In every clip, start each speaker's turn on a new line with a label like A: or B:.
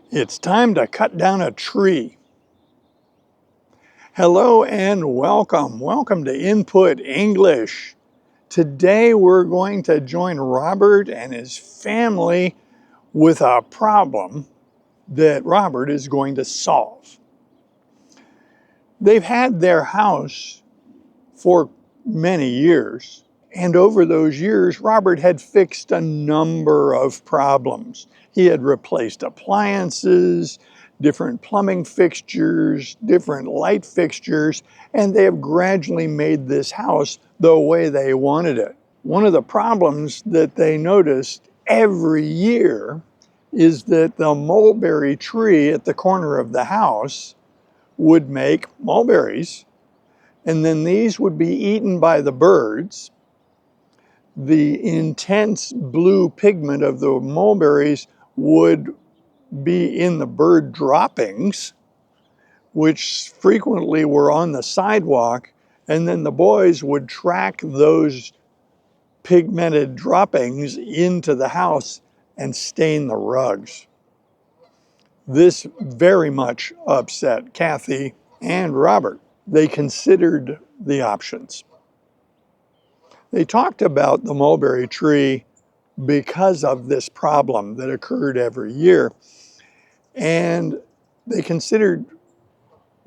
A: It's time to cut down a tree. Hello and welcome. Welcome to Input English. Today we're going to join Robert and his family with a problem that Robert is going to solve. They've had their house for many years, and over those years, Robert had fixed a number of problems. He had replaced appliances, different plumbing fixtures, different light fixtures, and they have gradually made this house the way they wanted it. One of the problems that they noticed every year is that the mulberry tree at the corner of the house would make mulberries, and then these would be eaten by the birds. The intense blue pigment of the mulberries would be in the bird droppings, which frequently were on the sidewalk, and then the boys would track those pigmented droppings into the house and stain the rugs. This very much upset Kathy and Robert. They considered the options. They talked about the mulberry tree because of this problem that occurred every year, and they considered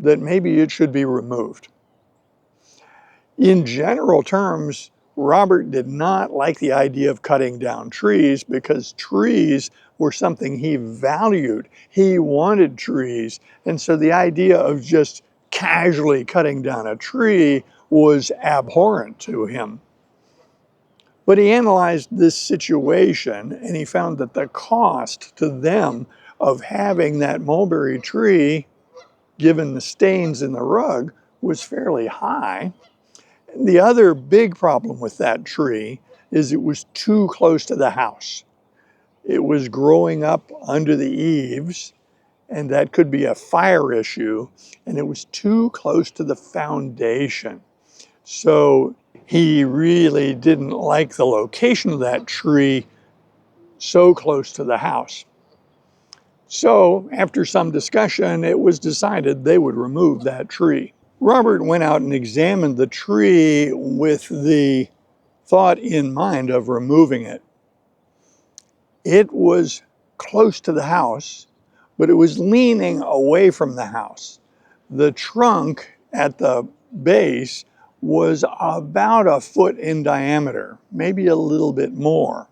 A: that maybe it should be removed. In general terms, Robert did not like the idea of cutting down trees because trees were something he valued. He wanted trees, and so the idea of just casually cutting down a tree was abhorrent to him. But he analyzed this situation and he found that the cost to them of having that mulberry tree, given the stains in the rug, was fairly high. The other big problem with that tree is it was too close to the house. It was growing up under the eaves, and that could be a fire issue, and it was too close to the foundation. So he really didn't like the location of that tree so close to the house. So after some discussion, it was decided they would remove that tree. Robert went out and examined the tree with the thought in mind of removing it. It was close to the house, but it was leaning away from the house. The trunk at the base was about a foot in diameter, maybe a little bit more.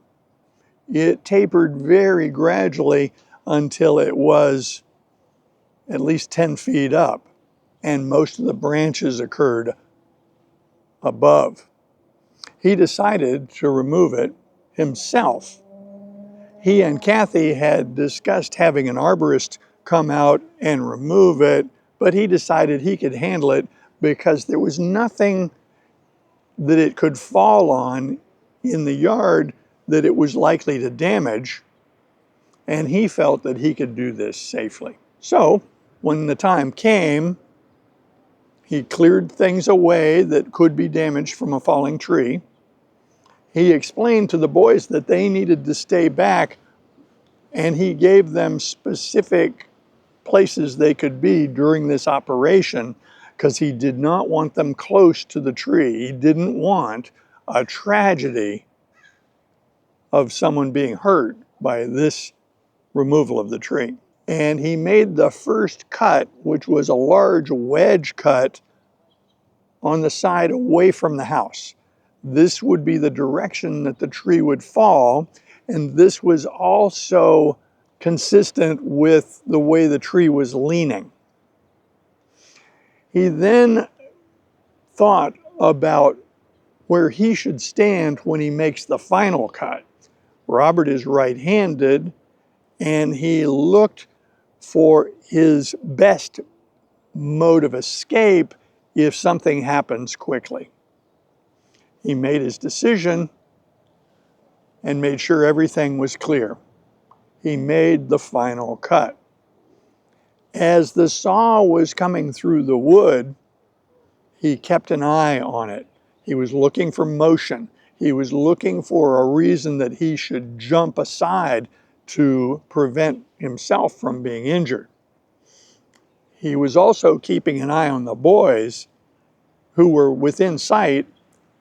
A: It tapered very gradually until it was at least 10 feet up, and most of the branches occurred above. He decided to remove it himself. He and Kathy had discussed having an arborist come out and remove it, but he decided he could handle it because there was nothing that it could fall on in the yard that it was likely to damage, and he felt that he could do this safely. So when the time came, he cleared things away that could be damaged from a falling tree. He explained to the boys that they needed to stay back, and he gave them specific places they could be during this operation because he did not want them close to the tree. He didn't want a tragedy of someone being hurt by this removal of the tree. And he made the first cut, which was a large wedge cut on the side away from the house. This would be the direction that the tree would fall, and this was also consistent with the way the tree was leaning. He then thought about where he should stand when he makes the final cut. Robert is right-handed, and he looked for his best mode of escape if something happens quickly. He made his decision and made sure everything was clear. He made the final cut. As the saw was coming through the wood, he kept an eye on it. He was looking for motion. He was looking for a reason that he should jump aside to prevent himself from being injured. He was also keeping an eye on the boys who were within sight,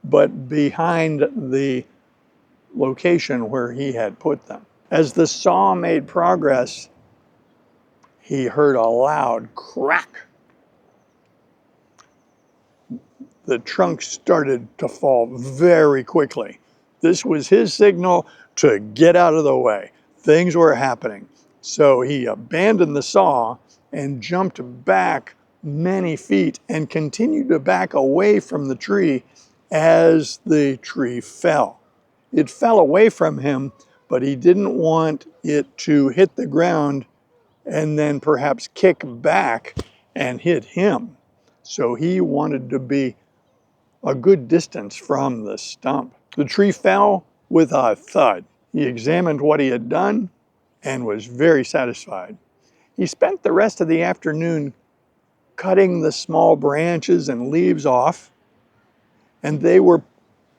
A: but behind the location where he had put them. As the saw made progress, he heard a loud crack. The trunk started to fall very quickly. This was his signal to get out of the way. Things were happening. So he abandoned the saw and jumped back many feet and continued to back away from the tree as the tree fell. It fell away from him, but he didn't want it to hit the ground and then perhaps kick back and hit him. So he wanted to be a good distance from the stump. The tree fell with a thud. He examined what he had done and was very satisfied. He spent the rest of the afternoon cutting the small branches and leaves off, and they were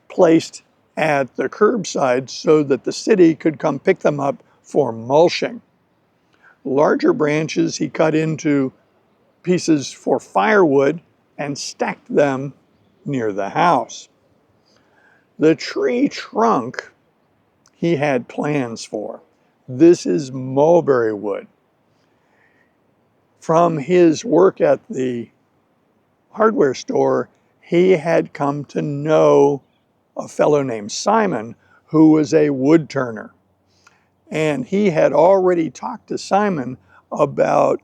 A: placed at the curbside so that the city could come pick them up for mulching. Larger branches he cut into pieces for firewood and stacked them near the house. The tree trunk he had plans for. This is mulberry wood. From his work at the hardware store, he had come to know a fellow named Simon who was a wood turner. And he had already talked to Simon about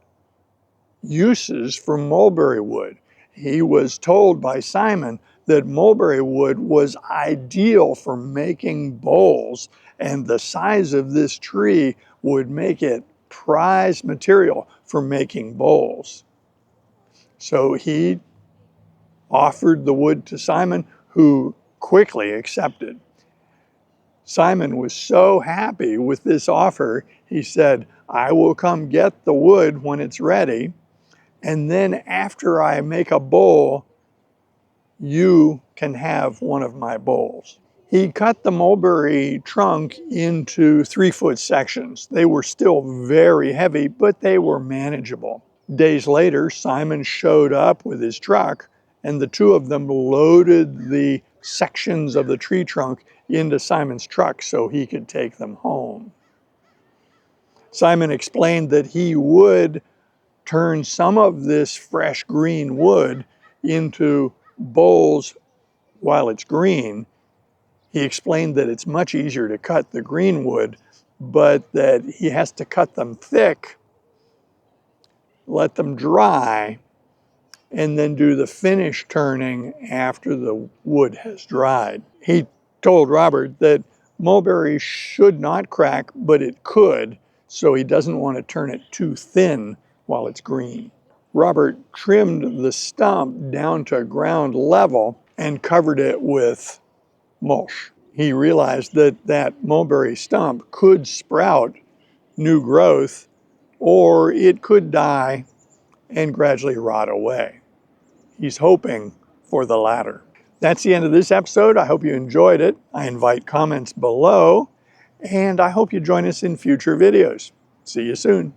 A: uses for mulberry wood. He was told by Simon that mulberry wood was ideal for making bowls, and the size of this tree would make it prized material for making bowls. So he offered the wood to Simon, who quickly accepted. Simon was so happy with this offer, he said, "I will come get the wood when it's ready, and then after I make a bowl, you can have one of my bowls." He cut the mulberry trunk into 3-foot sections. They were still very heavy, but they were manageable. Days later, Simon showed up with his truck, and the two of them loaded the sections of the tree trunk into Simon's truck so he could take them home. Simon explained that he would turn some of this fresh green wood into bowls while it's green. He explained that it's much easier to cut the green wood, but that he has to cut them thick, let them dry, and then do the finish turning after the wood has dried. He told Robert that mulberry should not crack, but it could, so he doesn't want to turn it too thin while it's green. Robert trimmed the stump down to ground level and covered it with mulch. He realized that that mulberry stump could sprout new growth, or it could die and gradually rot away. He's hoping for the latter. That's the end of this episode. I hope you enjoyed it. I invite comments below, and I hope you join us in future videos. See you soon.